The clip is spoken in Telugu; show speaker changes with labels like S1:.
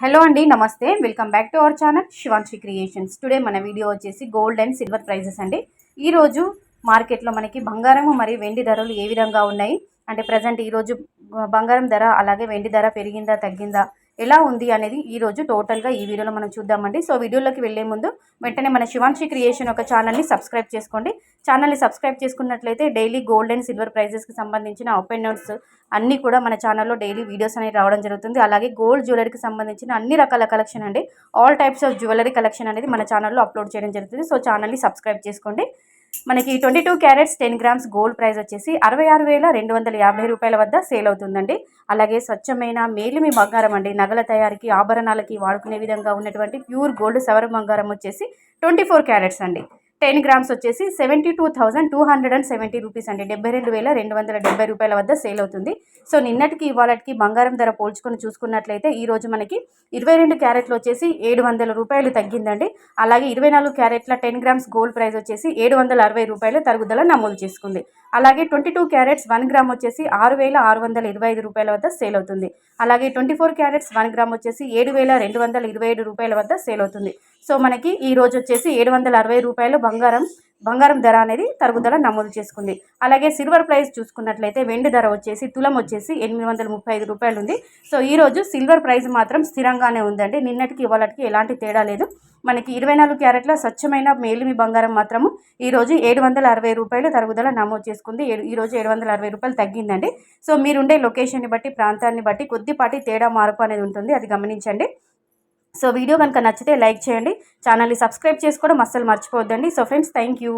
S1: హలో అండి, నమస్తే. Welcome back to our channel Shivanshi creations. Today మన వీడియో వచ్చేసి గోల్డ్ అండ్ సిల్వర్ ప్రైజెస్ అండి. ఈరోజు మార్కెట్లో మనకి బంగారము మరియు వెండి ధరలు ఏ విధంగా ఉన్నాయి అంటే ప్రజెంట్ ఈరోజు బంగారం ధర అలాగే వెండి ధర పెరిగిందా తగ్గిందా ఎలా ఉంది అనేది ఈరోజు టోటల్గా ఈ వీడియోలో మనం చూద్దామండి. సో వీడియోలోకి వెళ్ళే ముందు వెంటనే మన శివాన్షి క్రియేషన్ ఒక ఛానల్ని సబ్స్క్రైబ్ చేసుకోండి. ఛానల్ని సబ్స్క్రైబ్ చేసుకున్నట్లయితే డైలీ గోల్డ్ అండ్ సిల్వర్ ప్రైజెస్కి సంబంధించిన అప్ అండ్ డౌన్స్ అన్నీ కూడా మన ఛానల్లో డైలీ వీడియోస్ అనేవి రావడం జరుగుతుంది. అలాగే గోల్డ్ జ్యువెలరీకి సంబంధించిన అన్ని రకాల కలెక్షన్ అండి, all types of jewellery collection అనేది మన ఛానల్లో అప్లోడ్ చేయడం జరుగుతుంది. సో ఛానల్ని సబ్స్క్రైబ్ చేసుకోండి. మనకి 22 క్యారెట్స్ 10 గ్రామ్స్ గోల్డ్ ప్రైస్ వచ్చేసి 66,250 రూపాయల వద్ద సేల్ అవుతుందండి. అలాగే స్వచ్ఛమైన మేలిమి బంగారం అండి, నగల తయారీకి ఆభరణాలకి వాడుకునే విధంగా ఉన్నటువంటి ప్యూర్ గోల్డ్ సవర బంగారం వచ్చేసి 24 క్యారెట్స్ అండి. 10 గ్రామ్స్ వచ్చేసి 72,270 రూపీస్ అండి, 72,270 రూపాయల వద్ద సేల్ అవుతుంది. సో నిన్నటికి ఇవాళకి బంగారం ధర పోల్చుకొని చూసుకున్నట్లయితే ఈరోజు మనకి 22 క్యారెట్లు వచ్చేసి 700 రూపాయలు తగ్గిందండి. అలాగే 24 క్యారెట్ల 10 గ్రామ్స్ గోల్డ్ ప్రైస్ వచ్చేసి 760 రూపాయలు తరుగుదల నమోదు చేసుకుంది. అలాగే 22 క్యారెట్స్ 1 గ్రామ్ వచ్చేసి 6,625 రూపాయల వద్ద సేల్ అవుతుంది. అలాగే 24 క్యారెట్స్ 1 గ్రామ్ వచ్చేసి 7,227 రూపాయల వద్ద సేల్ అవుతుంది. సో మనకి ఈ రోజు వచ్చేసి 760 రూపాయలు బంగారం ధర అనేది తరుగుదల నమోదు చేసుకుంది. అలాగే సిల్వర్ ప్రైస్ చూసుకున్నట్లయితే వెండి ధర వచ్చేసి తులం వచ్చేసి 835 రూపాయలు ఉంది. సో ఈరోజు సిల్వర్ ప్రైస్ మాత్రం స్థిరంగానే ఉందండి. నిన్నటికి ఇవాళకి ఎలాంటి తేడా లేదు. మనకి 24 క్యారెట్ల స్వచ్ఛమైన మేలిమి బంగారం మాత్రము ఈరోజు 760 రూపాయలు తరుగుదల నమోదు చేసుకుంది. ఈరోజు 760 రూపాయలు తగ్గిందండి. సో మీరుండే లొకేషన్ని బట్టి ప్రాంతాన్ని బట్టి కొద్దిపాటి తేడా మార్పు అనేది ఉంటుంది, అది గమనించండి. సో వీడియో కనుక నచ్చితే లైక్ చేయండి, ఛానల్ని సబ్స్క్రైబ్ చేసుకోవడం అస్సలు మర్చిపోవద్దండి. So friends, thank you.